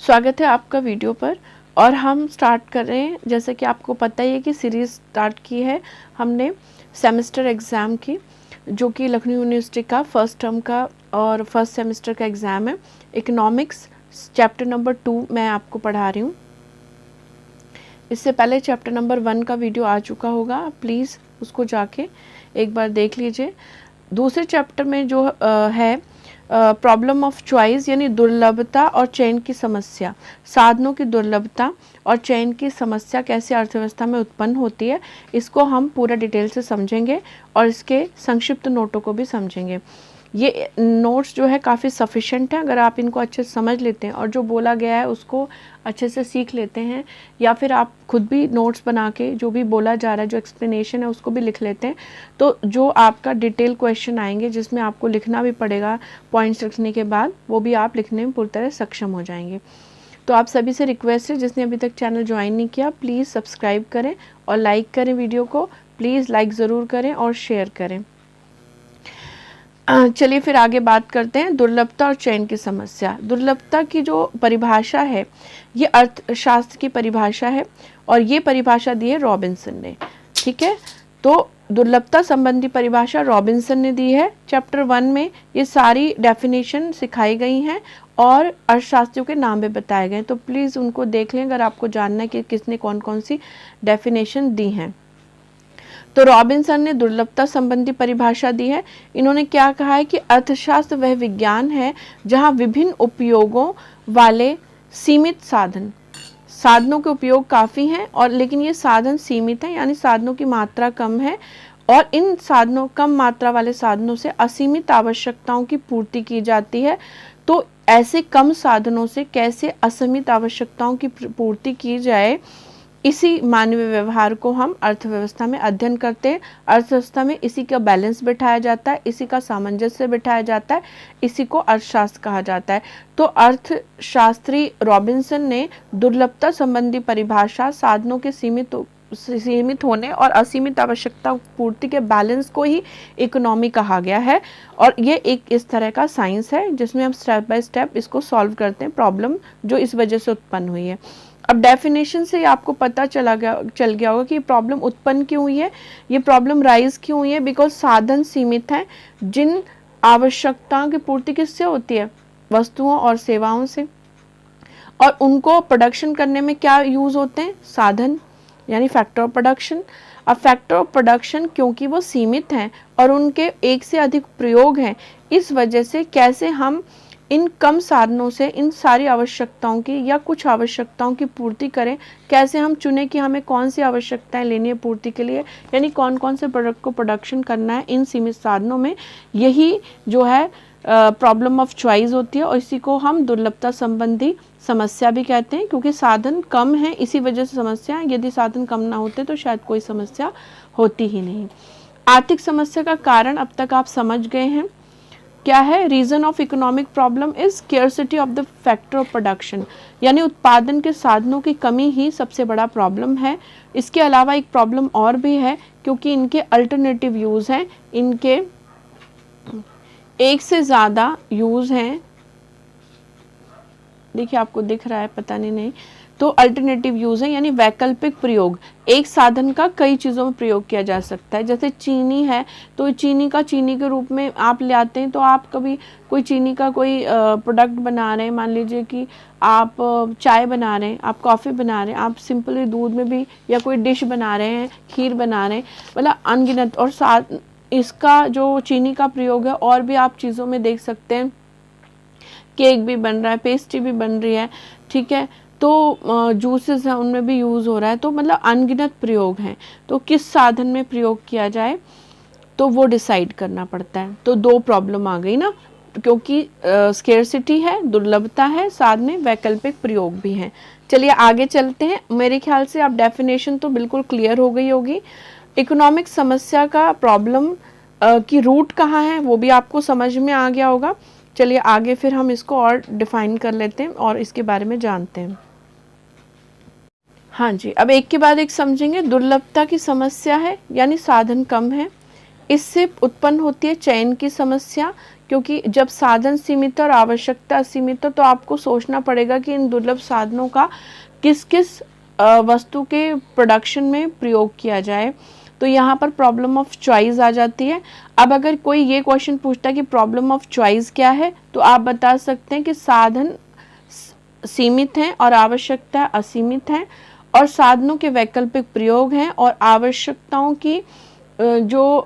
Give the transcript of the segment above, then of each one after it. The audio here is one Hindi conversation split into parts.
स्वागत है आपका वीडियो पर। और हम स्टार्ट कर रहे हैं, जैसे कि आपको पता ही है कि सीरीज़ स्टार्ट की है हमने सेमेस्टर एग्ज़ाम की, जो कि लखनऊ यूनिवर्सिटी का फर्स्ट टर्म का और फर्स्ट सेमेस्टर का एग्ज़ाम है। इकोनॉमिक्स चैप्टर नंबर 2 मैं आपको पढ़ा रही हूँ। इससे पहले चैप्टर नंबर 1 का वीडियो आ चुका होगा, प्लीज़ उसको जाके एक बार देख लीजिए। दूसरे चैप्टर में जो है प्रॉब्लम ऑफ चॉइस यानी दुर्लभता और चयन की समस्या, साधनों की दुर्लभता और चयन की समस्या कैसे अर्थव्यवस्था में उत्पन्न होती है, इसको हम पूरा डिटेल से समझेंगे और इसके संक्षिप्त नोटों को भी समझेंगे। ये नोट्स जो है काफ़ी सफिशेंट है, अगर आप इनको अच्छे से समझ लेते हैं और जो बोला गया है उसको अच्छे से सीख लेते हैं, या फिर आप खुद भी नोट्स बना के जो भी बोला जा रहा है, जो एक्सप्लेनेशन है उसको भी लिख लेते हैं, तो जो आपका डिटेल क्वेश्चन आएंगे जिसमें आपको लिखना भी पड़ेगा पॉइंट्स रखने के बाद, वो भी आप लिखने में पूरी तरह सक्षम हो जाएंगे। तो आप सभी से रिक्वेस्ट है, जिसने अभी तक चैनल ज्वाइन नहीं किया प्लीज़ सब्सक्राइब करें और लाइक करें वीडियो को, प्लीज़ लाइक ज़रूर करें और शेयर करें। चलिए फिर आगे बात करते हैं दुर्लभता और चयन की समस्या। दुर्लभता की जो परिभाषा है ये अर्थशास्त्र की परिभाषा है और ये परिभाषा दी है रॉबिन्सन ने, ठीक है। तो दुर्लभता संबंधी परिभाषा रॉबिन्सन ने दी है। चैप्टर 1 में ये सारी डेफिनेशन सिखाई गई हैं और अर्थशास्त्रियों के नाम भी बताए गए, तो प्लीज़ उनको देख लें अगर आपको जानना है कि किसने कौन कौन सी डेफिनेशन दी हैं। तो रॉबिन्सन ने दुर्लभता संबंधी परिभाषा दी है। इन्होंने क्या कहा है कि अर्थशास्त्र वह विज्ञान है जहां विभिन्न उपयोगों वाले सीमित साधनों के उपयोग काफ़ी हैं और लेकिन ये साधन सीमित हैं, यानी साधनों की मात्रा कम है और इन साधनों कम मात्रा वाले साधनों से असीमित आवश्यकताओं की पूर्ति की जाती है। तो ऐसे कम साधनों से कैसे असीमित आवश्यकताओं की पूर्ति की जाए, इसी मानवीय व्यवहार को हम अर्थव्यवस्था में अध्ययन करते हैं। अर्थव्यवस्था में इसी का बैलेंस बिठाया जाता है, इसी का सामंजस्य बिठाया जाता है, इसी को अर्थशास्त्र कहा जाता है। तो अर्थशास्त्री रॉबिन्सन ने दुर्लभता संबंधी परिभाषा साधनों के सीमित होने और असीमित आवश्यकता पूर्ति के बैलेंस को ही इकोनॉमी कहा गया है। और ये एक इस तरह का साइंस है जिसमें हम स्टेप बाय स्टेप इसको सॉल्व करते हैं, प्रॉब्लम जो इस वजह से उत्पन्न हुई है। अब डेफिनेशन से आपको पता चल गया होगा कि ये प्रॉब्लम उत्पन्न क्यों हुई है, ये प्रॉब्लम राइज क्यों हुई है। बिकॉज साधन सीमित हैं, जिन आवश्यकताओं की पूर्ति किससे होती है, वस्तुओं और सेवाओं से, और उनको प्रोडक्शन करने में क्या यूज होते हैं, साधन यानी फैक्टर ऑफ प्रोडक्शन। अब फैक्टर ऑफ प्रोडक्शन क्योंकि वो सीमित हैं और उनके एक से अधिक प्रयोग हैं, इस वजह से कैसे हम इन कम साधनों से इन सारी आवश्यकताओं की या कुछ आवश्यकताओं की पूर्ति करें, कैसे हम चुने कि हमें कौन सी आवश्यकताएं लेनी है पूर्ति के लिए, यानी कौन कौन से प्रोडक्ट को प्रोडक्शन करना है इन सीमित साधनों में। यही जो है प्रॉब्लम ऑफ चॉइस होती है और इसी को हम दुर्लभता संबंधी समस्या भी कहते हैं, क्योंकि साधन कम है इसी वजह से समस्या है। यदि साधन कम ना होते तो शायद कोई समस्या होती ही नहीं। आर्थिक समस्या का कारण अब तक आप समझ गए हैं क्या है। Reason of economic problem is scarcity of the factor of production, यानी उत्पादन के साधनों की कमी ही सबसे बड़ा प्रॉब्लम है। इसके अलावा एक प्रॉब्लम और भी है, क्योंकि इनके अल्टरनेटिव यूज हैं, इनके एक से ज़्यादा यूज हैं। देखिए आपको दिख रहा है, पता नहीं, तो अल्टरनेटिव यूज है यानी वैकल्पिक प्रयोग। एक साधन का कई चीज़ों में प्रयोग किया जा सकता है। जैसे चीनी है, तो चीनी के रूप में आप ले आते हैं, तो आप कभी कोई चीनी का कोई प्रोडक्ट बना रहे हैं, मान लीजिए कि आप चाय बना रहे हैं, आप कॉफ़ी बना रहे हैं, आप सिंपली दूध में भी या कोई डिश बना रहे हैं, खीर बना रहे हैं, मतलब अनगिनत। और साथ इसका जो चीनी का प्रयोग है और भी आप चीज़ों में देख सकते हैं, केक भी बन रहा है, पेस्ट्री भी बन रही है, ठीक है, तो जूसेस हैं उनमें भी यूज़ हो रहा है। तो मतलब अनगिनत प्रयोग हैं, तो किस साधन में प्रयोग किया जाए तो वो डिसाइड करना पड़ता है। तो दो प्रॉब्लम आ गई ना, क्योंकि स्केर्सिटी है, दुर्लभता है, साथ में वैकल्पिक प्रयोग भी हैं। चलिए आगे चलते हैं। मेरे ख्याल से आप डेफिनेशन तो बिल्कुल क्लियर हो गई होगी। इकोनॉमिक समस्या का प्रॉब्लम की रूट कहाँ है वो भी आपको समझ में आ गया होगा। चलिए आगे फिर हम इसको और डिफाइन कर लेते हैं और इसके बारे में जानते हैं। हाँ जी, अब एक के बाद एक समझेंगे। दुर्लभता की समस्या है यानी साधन कम है, इससे उत्पन्न होती है चयन की समस्या, क्योंकि जब साधन सीमित और आवश्यकता सीमित हो तो आपको सोचना पड़ेगा कि इन दुर्लभ साधनों का किस किस वस्तु के प्रोडक्शन में प्रयोग किया जाए। तो यहाँ पर प्रॉब्लम ऑफ चॉइस आ जाती है। अब अगर कोई ये क्वेश्चन पूछता है कि प्रॉब्लम ऑफ चॉइस क्या है, तो आप बता सकते हैं कि साधन सीमित हैं और आवश्यकता असीमित हैं, और साधनों के वैकल्पिक प्रयोग हैं, और आवश्यकताओं की जो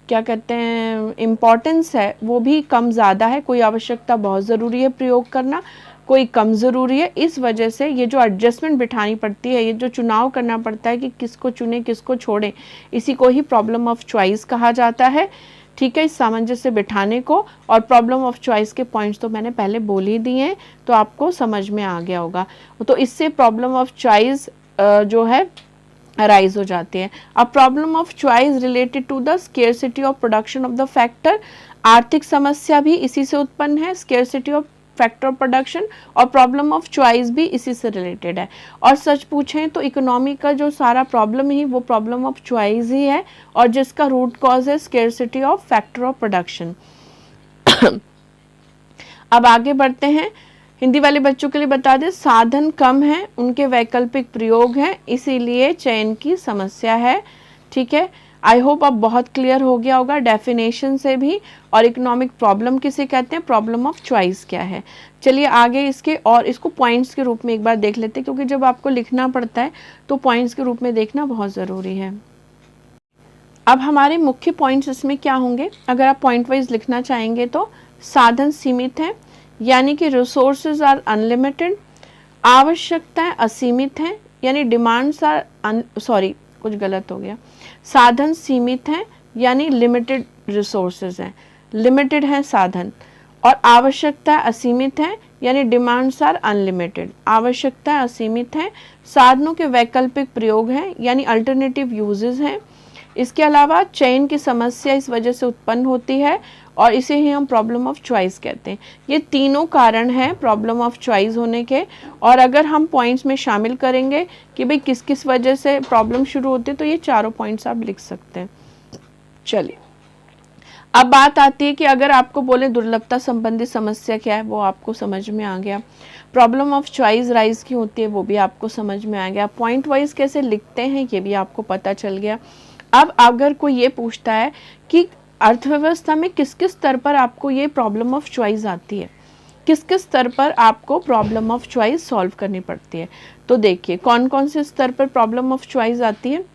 क्या कहते हैं इम्पोर्टेंस है वो भी कम ज़्यादा है। कोई आवश्यकता बहुत ज़रूरी है प्रयोग करना, कोई कम ज़रूरी है। इस वजह से ये जो एडजस्टमेंट बिठानी पड़ती है, ये जो चुनाव करना पड़ता है कि किसको चुने किसको छोड़ें, इसी को ही प्रॉब्लम ऑफ चॉइस कहा जाता है। ठीक है, इस सामंजस्य बिठाने को, और प्रॉब्लम ऑफ चॉइस के पॉइंट्स तो मैंने पहले बोल ही दिए हैं, तो आपको समझ में आ गया होगा। तो इससे प्रॉब्लम ऑफ चॉइस जो है अराइज हो जाती है। अब problem of choice related to the scarcity of production of the factor, आर्थिक समस्या भी इसी से उत्पन्न है, scarcity of factor of production, और प्रॉब्लम ऑफ चॉइस भी इसी से रिलेटेड है। और सच पूछें तो इकोनॉमी का जो सारा प्रॉब्लम ही वो प्रॉब्लम ऑफ चॉइस ही है, और जिसका रूट कॉज है scarcity of factor of production. अब आगे बढ़ते हैं। हिंदी वाले बच्चों के लिए बता दें, साधन कम है, उनके वैकल्पिक प्रयोग हैं, इसीलिए चयन की समस्या है। ठीक है, आई होप अब बहुत क्लियर हो गया होगा डेफिनेशन से भी, और इकोनॉमिक प्रॉब्लम किसे कहते हैं, प्रॉब्लम ऑफ चॉइस क्या है। चलिए आगे इसके और इसको पॉइंट्स के रूप में एक बार देख लेते हैं, क्योंकि जब आपको लिखना पड़ता है तो पॉइंट्स के रूप में देखना बहुत ज़रूरी है। अब हमारे मुख्य पॉइंट्स इसमें क्या होंगे, अगर आप पॉइंट वाइज लिखना चाहेंगे तो साधन सीमित हैं, यानी कि रिसोर्सेज आर अनलिमिटेड, आवश्यकताएं असीमित हैं, यानी डिमांड्स आर कुछ गलत हो गया, साधन सीमित हैं यानी लिमिटेड रिसोर्सेज हैं, लिमिटेड हैं साधन, और आवश्यकताएं असीमित हैं यानी डिमांड्स आर अनलिमिटेड, आवश्यकताएं असीमित हैं, साधनों के वैकल्पिक प्रयोग हैं यानी अल्टरनेटिव यूजेस हैं। इसके अलावा चयन की समस्या इस वजह से उत्पन्न होती है, और इसे ही हम प्रॉब्लम ऑफ चॉइस कहते हैं। ये तीनों कारण हैं प्रॉब्लम ऑफ चॉइस होने के, और अगर हम पॉइंट्स में शामिल करेंगे कि भाई किस किस वजह से प्रॉब्लम शुरू होती है, तो ये चारों पॉइंट्स आप लिख सकते हैं। चलिए अब बात आती है कि अगर आपको बोले दुर्लभता संबंधी समस्या क्या है, वो आपको समझ में आ गया। प्रॉब्लम ऑफ चॉइस राइज की होती है, वो भी आपको समझ में आ गया। पॉइंट वाइज कैसे लिखते हैं ये भी आपको पता चल गया। अब अगर कोई ये पूछता है कि अर्थव्यवस्था में किस किस स्तर पर आपको ये प्रॉब्लम ऑफ चॉइस आती है, किस किस स्तर पर आपको प्रॉब्लम ऑफ चॉइस सॉल्व करनी पड़ती है, तो देखिए कौन कौन से स्तर पर प्रॉब्लम ऑफ चॉइस आती है।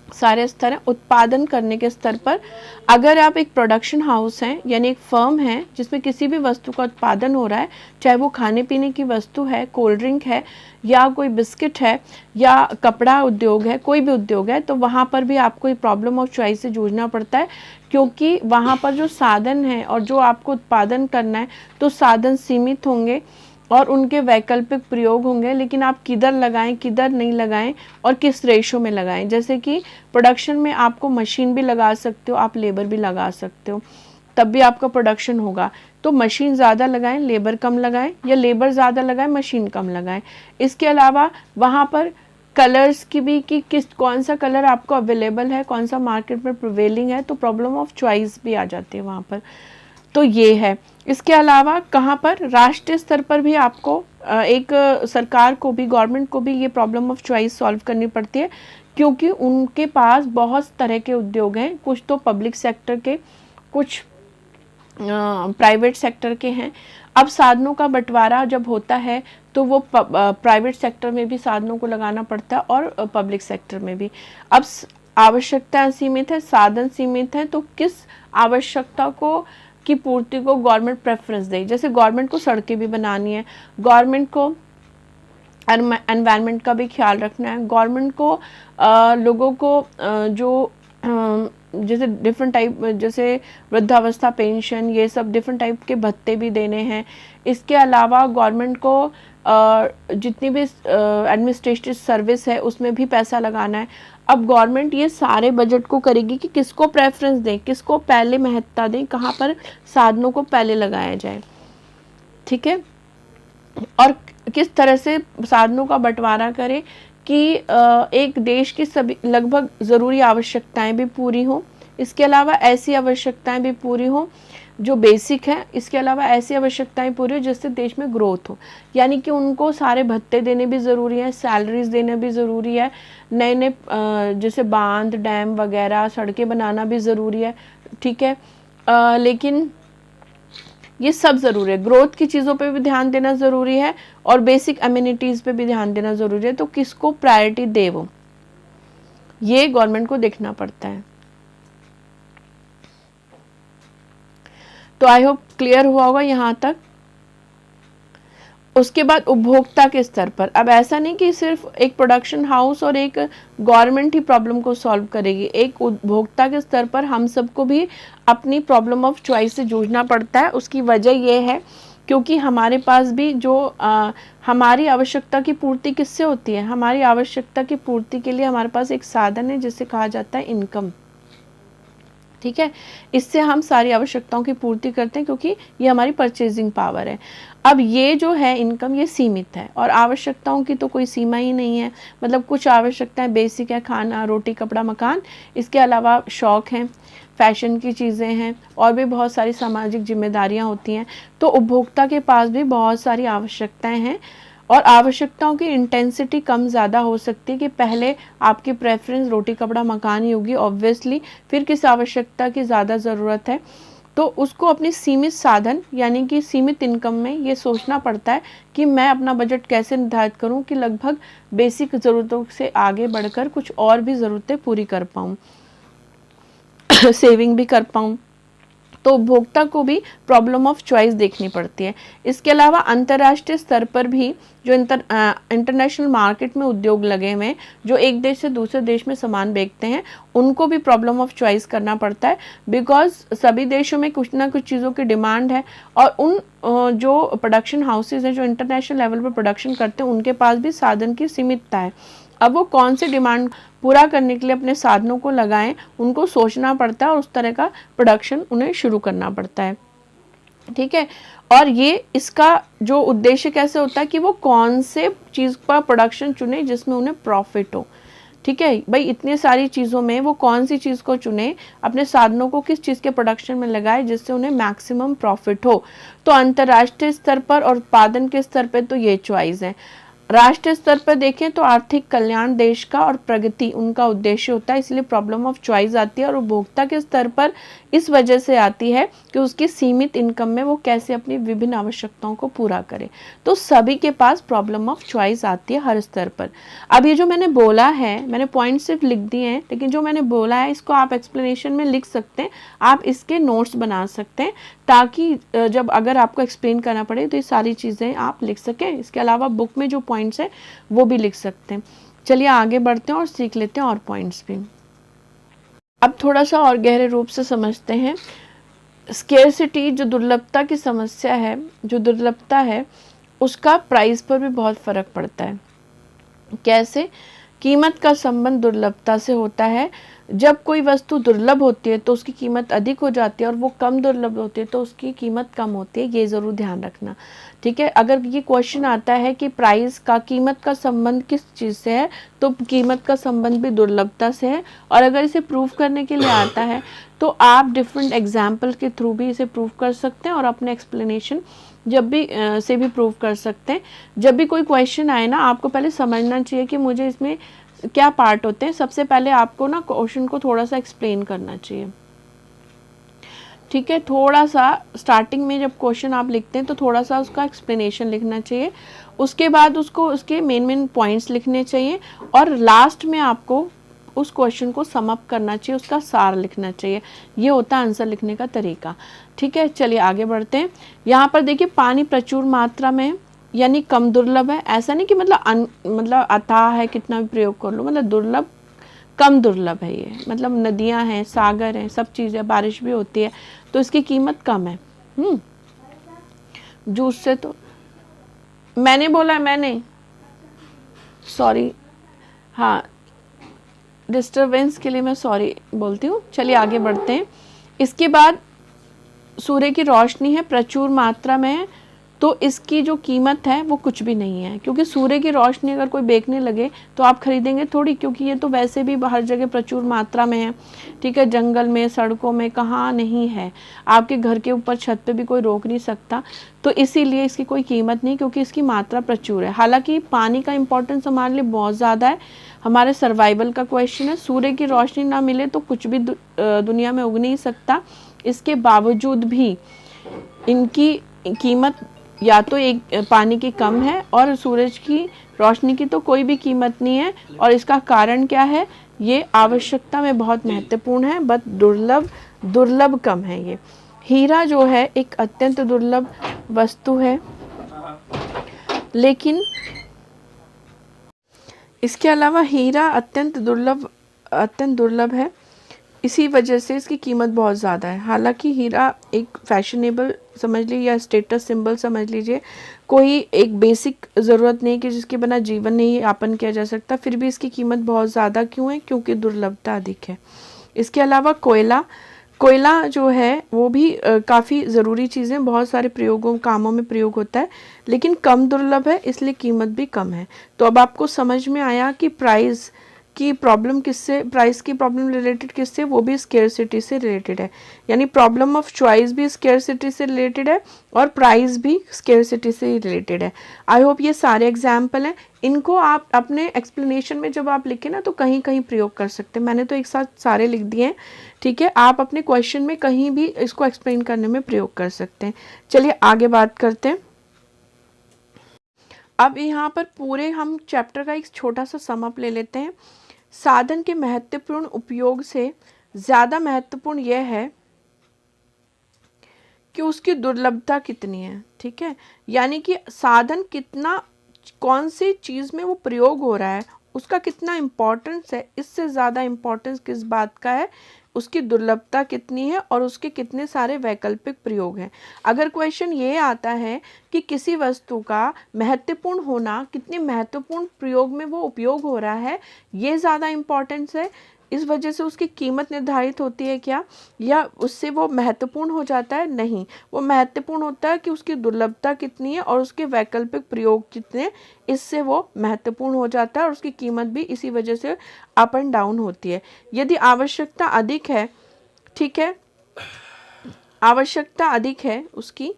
सारे स्तर हैं। उत्पादन करने के स्तर पर, अगर आप एक प्रोडक्शन हाउस हैं यानी एक फर्म है जिसमें किसी भी वस्तु का उत्पादन हो रहा है, चाहे वो खाने पीने की वस्तु है, कोल्ड ड्रिंक है, या कोई बिस्किट है, या कपड़ा उद्योग है, कोई भी उद्योग है, तो वहाँ पर भी आपको ये प्रॉब्लम ऑफ चॉइस से जूझना पड़ता है, क्योंकि वहाँ पर जो साधन है और जो आपको उत्पादन करना है, तो साधन सीमित होंगे और उनके वैकल्पिक प्रयोग होंगे, लेकिन आप किधर लगाएं किधर नहीं लगाएं और किस रेशो में लगाएं। जैसे कि प्रोडक्शन में आपको मशीन भी लगा सकते हो, आप लेबर भी लगा सकते हो, तब भी आपका प्रोडक्शन होगा। तो मशीन ज़्यादा लगाएं, लेबर कम लगाएं, या लेबर ज़्यादा लगाएं, मशीन कम लगाएं। इसके अलावा वहाँ पर कलर्स की भी कि कौन सा कलर आपको अवेलेबल है, कौन सा मार्केट में प्रिवेलिंग है, तो प्रॉब्लम ऑफ चॉइस भी आ जाती है वहाँ पर। तो ये है। इसके अलावा कहाँ पर, राष्ट्रीय स्तर पर भी आपको एक सरकार को भी, गवर्नमेंट को भी ये प्रॉब्लम ऑफ चॉइस सॉल्व करनी पड़ती है, क्योंकि उनके पास बहुत तरह के उद्योग हैं, कुछ तो पब्लिक सेक्टर के, कुछ प्राइवेट सेक्टर के हैं। अब साधनों का बंटवारा जब होता है तो वो प्राइवेट सेक्टर में भी साधनों को लगाना पड़ता है और पब्लिक सेक्टर में भी। अब आवश्यकता सीमित है, साधन सीमित है, तो किस आवश्यकता को की पूर्ति को गवर्नमेंट प्रेफरेंस दे। जैसे गवर्नमेंट को सड़कें भी बनानी है, गवर्नमेंट को एनवायरनमेंट का भी ख्याल रखना है, गवर्नमेंट को लोगों को जो जैसे डिफरेंट टाइप, जैसे वृद्धावस्था पेंशन, ये सब डिफरेंट टाइप के भत्ते भी देने हैं। इसके अलावा गवर्नमेंट को जितनी भी एडमिनिस्ट्रेटिव सर्विस है उसमें भी पैसा लगाना है। अब गवर्नमेंट ये सारे बजट को करेगी कि किसको प्रेफरेंस दें, किसको पहले महत्ता दें, कहाँ पर साधनों को पहले लगाया जाए, ठीक है, और किस तरह से साधनों का बंटवारा करें कि एक देश की सभी लगभग ज़रूरी आवश्यकताएं भी पूरी हों। इसके अलावा ऐसी आवश्यकताएं भी पूरी हों जो बेसिक है, इसके अलावा ऐसी आवश्यकताएं पूरी हो जिससे देश में ग्रोथ हो, यानी कि उनको सारे भत्ते देने भी ज़रूरी है, सैलरीज देने भी ज़रूरी है, नए नए जैसे बांध, डैम वगैरह, सड़कें बनाना भी ज़रूरी है, ठीक है। लेकिन ये सब ज़रूरी है, ग्रोथ की चीज़ों पे भी ध्यान देना ज़रूरी है और बेसिक अम्यूनिटीज़ पे भी ध्यान देना ज़रूरी है। तो किसको प्रायोरिटी दे, वो ये गवर्नमेंट को देखना पड़ता है। तो आई होप क्लियर हुआ होगा यहाँ तक। उसके बाद उपभोक्ता के स्तर पर, अब ऐसा नहीं कि सिर्फ एक प्रोडक्शन हाउस और एक गवर्नमेंट ही प्रॉब्लम को सॉल्व करेगी, एक उपभोक्ता के स्तर पर हम सबको भी अपनी प्रॉब्लम ऑफ चॉइस से जूझना पड़ता है। उसकी वजह यह है क्योंकि हमारे पास भी जो हमारी आवश्यकता की पूर्ति किससे होती है, हमारी आवश्यकता की पूर्ति के लिए हमारे पास एक साधन है जिसे कहा जाता है इनकम, ठीक है। इससे हम सारी आवश्यकताओं की पूर्ति करते हैं क्योंकि ये हमारी परचेजिंग पावर है। अब ये जो है इनकम, ये सीमित है और आवश्यकताओं की तो कोई सीमा ही नहीं है। मतलब कुछ आवश्यकताएं बेसिक है, खाना, रोटी, कपड़ा, मकान, इसके अलावा शौक हैं, फैशन की चीज़ें हैं और भी बहुत सारी सामाजिक जिम्मेदारियां होती हैं। तो उपभोक्ता के पास भी बहुत सारी आवश्यकताएं हैं और आवश्यकताओं की इंटेंसिटी कम ज़्यादा हो सकती है कि पहले आपकी प्रेफरेंस रोटी, कपड़ा, मकान ही होगी ऑब्वियसली, फिर किस आवश्यकता की ज़्यादा ज़रूरत है तो उसको अपनी सीमित साधन यानी कि सीमित इनकम में ये सोचना पड़ता है कि मैं अपना बजट कैसे निर्धारित करूं कि लगभग बेसिक ज़रूरतों से आगे बढ़कर कुछ और भी ज़रूरतें पूरी कर पाऊं, सेविंग भी कर पाऊं। तो उपभोक्ता को भी प्रॉब्लम ऑफ चॉइस देखनी पड़ती है। इसके अलावा अंतर्राष्ट्रीय स्तर पर भी जो इंटरनेशनल मार्केट में उद्योग लगे हुए हैं, जो एक देश से दूसरे देश में सामान बेचते हैं, उनको भी प्रॉब्लम ऑफ चॉइस करना पड़ता है बिकॉज सभी देशों में कुछ ना कुछ चीज़ों की डिमांड है और उन जो प्रोडक्शन हाउसेज हैं जो इंटरनेशनल लेवल पर प्रोडक्शन करते हैं उनके पास भी साधन की सीमितता है। अब वो कौन सी डिमांड पूरा करने के लिए अपने साधनों को लगाएं, उनको सोचना पड़ता है और उस तरह का प्रोडक्शन उन्हें शुरू करना पड़ता है, ठीक है। और ये इसका जो उद्देश्य कैसे होता है कि वो कौन से चीज़ का प्रोडक्शन चुने जिसमें उन्हें प्रॉफिट हो, ठीक है। भाई इतनी सारी चीज़ों में वो कौन सी चीज़ को चुने, अपने साधनों को किस चीज़ के प्रोडक्शन में लगाए जिससे उन्हें मैक्सिमम प्रॉफिट हो। तो अंतर्राष्ट्रीय स्तर पर और उत्पादन के स्तर पर तो ये चॉइस है। राष्ट्रीय स्तर पर देखें तो आर्थिक कल्याण देश का और प्रगति उनका उद्देश्य होता है, इसलिए प्रॉब्लम ऑफ चॉइस आती है। और उपभोक्ता के स्तर पर इस वजह से आती है कि उसकी सीमित इनकम में वो कैसे अपनी विभिन्न आवश्यकताओं को पूरा करे। तो सभी के पास प्रॉब्लम ऑफ चॉइस आती है हर स्तर पर। अब ये जो मैंने बोला है, मैंने पॉइंट सिर्फ लिख दिए हैं, लेकिन जो मैंने बोला है इसको आप एक्सप्लेनेशन में लिख सकते हैं, आप इसके नोट्स बना सकते हैं ताकि जब अगर आपको एक्सप्लेन करना पड़े तो ये सारी चीज़ें आप लिख सकें। इसके अलावा बुक में जो पॉइंट्स हैं वो भी लिख सकते हैं। चलिए आगे बढ़ते हैं और सीख लेते हैं और पॉइंट्स भी। अब थोड़ा सा और गहरे रूप से समझते हैं। स्केर्सिटी जो दुर्लभता की समस्या है, जो दुर्लभता है उसका प्राइस पर भी बहुत फ़र्क पड़ता है। कैसे? कीमत का संबंध दुर्लभता से होता है। जब कोई वस्तु दुर्लभ होती है तो उसकी कीमत अधिक हो जाती है और वो कम दुर्लभ होती है तो उसकी कीमत कम होती है, ये ज़रूर ध्यान रखना, ठीक है। अगर ये क्वेश्चन आता है कि प्राइस का, कीमत का संबंध किस चीज़ से है, तो कीमत का संबंध भी दुर्लभता से है। और अगर इसे प्रूव करने के लिए आता है तो आप डिफरेंट एग्जाम्पल के थ्रू भी इसे प्रूव कर सकते हैं और अपने एक्सप्लेनेशन जब भी से भी प्रूव कर सकते हैं। जब भी कोई क्वेश्चन आए ना, आपको पहले समझना चाहिए कि मुझे इसमें क्या पार्ट होते हैं। सबसे पहले आपको ना क्वेश्चन को थोड़ा सा एक्सप्लेन करना चाहिए, ठीक है। थोड़ा सा स्टार्टिंग में जब क्वेश्चन आप लिखते हैं तो थोड़ा सा उसका एक्सप्लेनेशन लिखना चाहिए, उसके बाद उसको उसके मेन पॉइंट्स लिखने चाहिए और लास्ट में आपको उस क्वेश्चन को सम अप करना चाहिए, उसका सार लिखना चाहिए। ये होता है आंसर लिखने का तरीका, ठीक है। चलिए आगे बढ़ते हैं। यहाँ पर देखिए पानी प्रचुर मात्रा में यानी कम दुर्लभ है। ऐसा नहीं कि मतलब अथाह है, कितना भी प्रयोग कर लो, मतलब दुर्लभ कम दुर्लभ है ये। मतलब नदियाँ हैं, सागर हैं, सब चीज़ें, बारिश भी होती है तो इसकी कीमत कम है। जूस से तो मैंने बोला, मैंने सॉरी, हाँ डिस्टरबेंस के लिए मैं सॉरी बोलती हूँ। चलिए आगे बढ़ते हैं। इसके बाद सूर्य की रोशनी है, प्रचुर मात्रा में है तो इसकी जो कीमत है वो कुछ भी नहीं है, क्योंकि सूर्य की रोशनी अगर कोई बेचने लगे तो आप खरीदेंगे थोड़ी, क्योंकि ये तो वैसे भी हर जगह प्रचुर मात्रा में है, ठीक है, जंगल में, सड़कों में, कहाँ नहीं है, आपके घर के ऊपर छत पे भी कोई रोक नहीं सकता, तो इसीलिए इसकी कोई कीमत नहीं, क्योंकि इसकी मात्रा प्रचुर है। हालांकि पानी का इम्पोर्टेंस हमारे लिए बहुत ज़्यादा है, हमारे सर्वाइवल का क्वेश्चन है, सूर्य की रोशनी ना मिले तो कुछ भी दुनिया में उग नहीं सकता, इसके बावजूद भी इनकी कीमत या तो एक पानी की कम है और सूरज की रोशनी की तो कोई भी कीमत नहीं है। और इसका कारण क्या है, ये आवश्यकता में बहुत महत्वपूर्ण है, बट दुर्लभ कम है। ये हीरा जो है एक अत्यंत दुर्लभ वस्तु है, लेकिन इसके अलावा हीरा अत्यंत दुर्लभ है, इसी वजह से इसकी कीमत बहुत ज़्यादा है। हालांकि हीरा एक फैशनेबल समझ लीजिए या स्टेटस सिंबल समझ लीजिए, कोई एक बेसिक ज़रूरत नहीं कि जिसके बिना जीवन नहीं यापन किया जा सकता, फिर भी इसकी कीमत बहुत ज़्यादा क्यों है, क्योंकि दुर्लभता अधिक है। इसके अलावा कोयला जो है वो भी काफ़ी ज़रूरी चीज़ें, बहुत सारे कामों में प्रयोग होता है, लेकिन कम दुर्लभ है, इसलिए कीमत भी कम है। तो अब आपको समझ में आया कि प्राइस की प्रॉब्लम रिलेटेड किससे, वो भी स्केर्सिटी से रिलेटेड है, यानी प्रॉब्लम ऑफ चॉइस भी स्केर्सिटी से रिलेटेड है और प्राइस भी स्केर्सिटी से रिलेटेड है। आई होप ये सारे एग्जाम्पल हैं, इनको आप अपने एक्सप्लेनेशन में जब आप लिखें ना तो कहीं कहीं प्रयोग कर सकते हैं। मैंने तो एक साथ सारे लिख दिए हैं, ठीक है, आप अपने क्वेश्चन में कहीं भी इसको एक्सप्लेन करने में प्रयोग कर सकते हैं। चलिए आगे बात करते हैं। अब यहाँ पर पूरे हम चैप्टर का एक छोटा सा समअप ले लेते हैं। साधन के महत्वपूर्ण उपयोग से ज़्यादा महत्वपूर्ण यह है कि उसकी दुर्लभता कितनी है, ठीक है, यानी कि साधन कितना, कौन सी चीज़ में वो प्रयोग हो रहा है, उसका कितना इम्पोर्टेंस है, इससे ज़्यादा इम्पोर्टेंस किस बात का है, उसकी दुर्लभता कितनी है और उसके कितने सारे वैकल्पिक प्रयोग हैं। अगर क्वेश्चन ये आता है कि किसी वस्तु का महत्वपूर्ण होना, कितने महत्वपूर्ण प्रयोग में वो उपयोग हो रहा है, ये ज़्यादा इम्पोर्टेंस है, इस वजह से उसकी कीमत निर्धारित होती है क्या, या उससे वो महत्वपूर्ण हो जाता है, नहीं, वो महत्वपूर्ण होता है कि उसकी दुर्लभता कितनी है और उसके वैकल्पिक प्रयोग कितने, इससे वो महत्वपूर्ण हो जाता है और उसकी कीमत भी इसी वजह से अप एंड डाउन होती है। यदि आवश्यकता अधिक है, ठीक है, आवश्यकता अधिक है उसकी,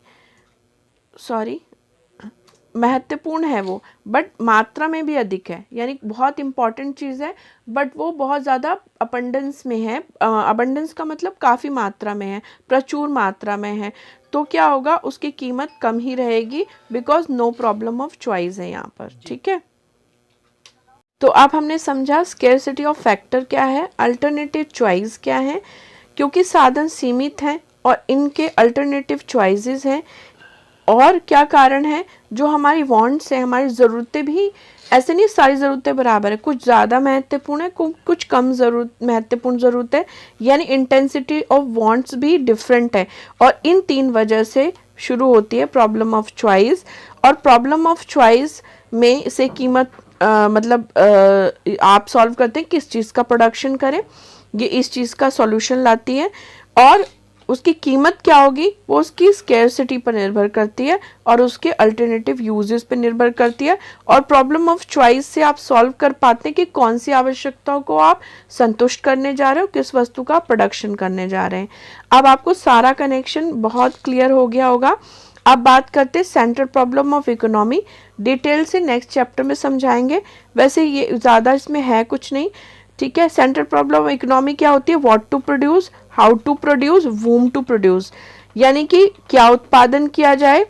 महत्वपूर्ण है वो, बट मात्रा में भी अधिक है, यानी बहुत इंपॉर्टेंट चीज़ है, बट वो बहुत ज़्यादा अबंडेंस में है, अबंडेंस का मतलब काफ़ी मात्रा में है, प्रचुर मात्रा में है, तो क्या होगा, उसकी कीमत कम ही रहेगी, because no problem of choice है यहाँ पर, ठीक है। तो अब हमने समझा स्केर्सिटी ऑफ फैक्टर क्या है, अल्टरनेटिव चॉइस क्या है, क्योंकि साधन सीमित हैं और इनके अल्टरनेटिव चॉइसेस हैं, और क्या कारण है, जो हमारी वांट्स हैं, हमारी ज़रूरतें भी ऐसे नहीं सारी ज़रूरतें बराबर है, कुछ ज़्यादा महत्वपूर्ण है, कुछ कम महत्वपूर्ण ज़रूरत है, यानी इंटेंसिटी ऑफ वांट्स भी डिफरेंट है, और इन तीन वजह से शुरू होती है प्रॉब्लम ऑफ चॉइस। और प्रॉब्लम ऑफ चॉइस में से कीमत आप सॉल्व करते हैं किस चीज़ का प्रोडक्शन करें, ये इस चीज़ का सॉल्यूशन लाती है, और उसकी कीमत क्या होगी, वो उसकी स्केर्सिटी पर निर्भर करती है और उसके अल्टरनेटिव यूजेस पर निर्भर करती है। और प्रॉब्लम ऑफ चॉइस से आप सॉल्व कर पाते हैं कि कौन सी आवश्यकताओं को आप संतुष्ट करने जा रहे हो, किस वस्तु का प्रोडक्शन करने जा रहे हैं। अब आपको सारा कनेक्शन बहुत क्लियर हो गया होगा। अब बात करते हैं central problem of economy, detail से नेक्स्ट चैप्टर में समझाएंगे, वैसे ये ज़्यादा इसमें है कुछ नहीं, ठीक है। सेंट्रल प्रॉब्लम ऑफ इकोनॉमी क्या होती है, what to produce, how to produce, whom to produce, यानी कि क्या उत्पादन किया जाए,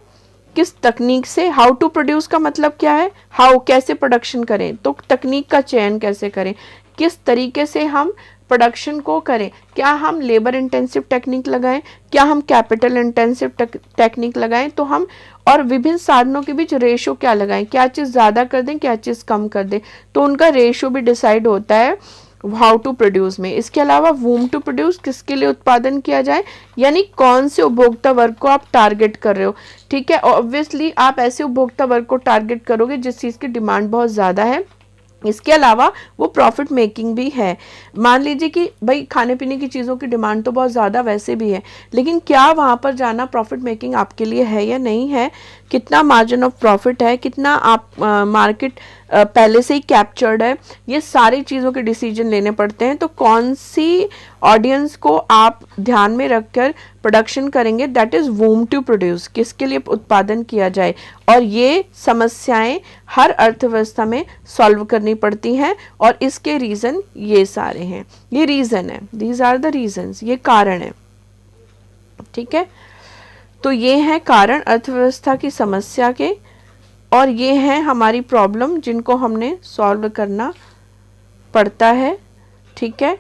किस तकनीक से। हाउ टू प्रोड्यूस का मतलब क्या है, हाउ कैसे प्रोडक्शन करें, तो तकनीक का चयन कैसे करें, किस तरीके से हम प्रोडक्शन को करें, क्या हम लेबर इंटेंसिव टेक्निक लगाएं, क्या हम कैपिटल इंटेंसिव टेक्निक लगाएं, तो हम और विभिन्न साधनों के बीच रेशो क्या लगाएं, क्या चीज़ ज़्यादा कर दें, क्या चीज़ कम कर दें, तो उनका रेशो भी डिसाइड होता है हाउ टू प्रोड्यूस में। इसके अलावा वूम टू प्रोड्यूस, किसके लिए उत्पादन किया जाए, यानी कौन से उपभोक्ता वर्ग को आप टारगेट कर रहे हो, ठीक है। ऑब्वियसली आप ऐसे उपभोक्ता वर्ग को टारगेट करोगे जिस चीज़ की डिमांड बहुत ज़्यादा है। इसके अलावा वो प्रॉफिट मेकिंग भी है। मान लीजिए कि भाई खाने पीने की चीज़ों की डिमांड तो बहुत ज़्यादा वैसे भी है, लेकिन क्या वहाँ पर जाना प्रॉफिट मेकिंग आपके लिए है या नहीं है, कितना मार्जिन ऑफ प्रॉफिट है, कितना आप मार्केट पहले से ही कैप्चर्ड है, ये सारी चीज़ों के डिसीजन लेने पड़ते हैं। तो कौन सी ऑडियंस को आप ध्यान में रखकर प्रोडक्शन करेंगे, दैट इज़ वूम टू प्रोड्यूस, किसके लिए उत्पादन किया जाए। और ये समस्याएं हर अर्थव्यवस्था में सॉल्व करनी पड़ती हैं और इसके रीज़न ये सारे हैं, ये रीज़न है, दीज आर द रीजंस, ये कारण है। ठीक है, तो ये हैं कारण अर्थव्यवस्था की समस्या के, और ये हैं हमारी प्रॉब्लम जिनको हमने सॉल्व करना पड़ता है। ठीक है,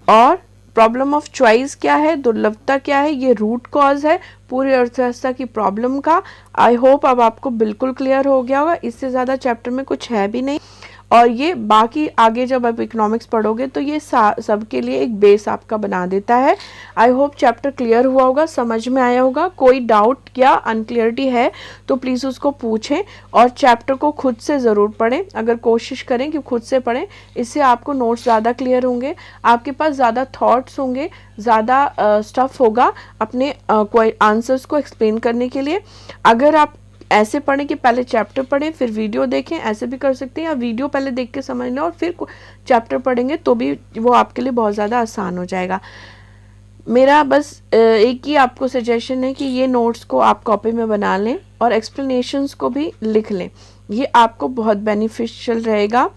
और प्रॉब्लम ऑफ चॉइस क्या है, दुर्लभता क्या है, ये रूट कॉज है पूरी अर्थव्यवस्था की प्रॉब्लम का। आई होप अब आपको बिल्कुल क्लियर हो गया होगा, इससे ज़्यादा चैप्टर में कुछ है भी नहीं। और ये बाकी आगे जब आप इकोनॉमिक्स पढ़ोगे तो ये सबके लिए एक बेस आपका बना देता है। आई होप चैप्टर क्लियर हुआ होगा, समझ में आया होगा। कोई डाउट या अनक्लियरिटी है तो प्लीज़ उसको पूछें और चैप्टर को खुद से ज़रूर पढ़ें। अगर कोशिश करें कि खुद से पढ़ें, इससे आपको नोट्स ज़्यादा क्लियर होंगे, आपके पास ज़्यादा थॉट्स होंगे, ज़्यादा स्टफ होगा अपने कोई आंसर्स को एक्सप्लेन करने के लिए। अगर आप ऐसे पढ़ें कि पहले चैप्टर पढ़ें फिर वीडियो देखें, ऐसे भी कर सकते हैं, या वीडियो पहले देख के समझ लें और फिर चैप्टर पढ़ेंगे तो भी वो आपके लिए बहुत ज़्यादा आसान हो जाएगा। मेरा बस एक ही आपको सजेशन है कि ये नोट्स को आप कॉपी में बना लें और एक्सप्लेनेशंस को भी लिख लें, ये आपको बहुत बेनिफिशियल रहेगा।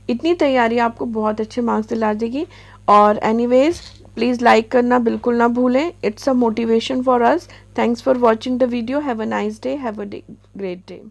इतनी तैयारी आपको बहुत अच्छे मार्क्स दिला देगी। और एनीवेज प्लीज़ लाइक करना बिल्कुल ना भूलें, it's a motivation for us. Thanks for watching the video, have a nice day, have a great day.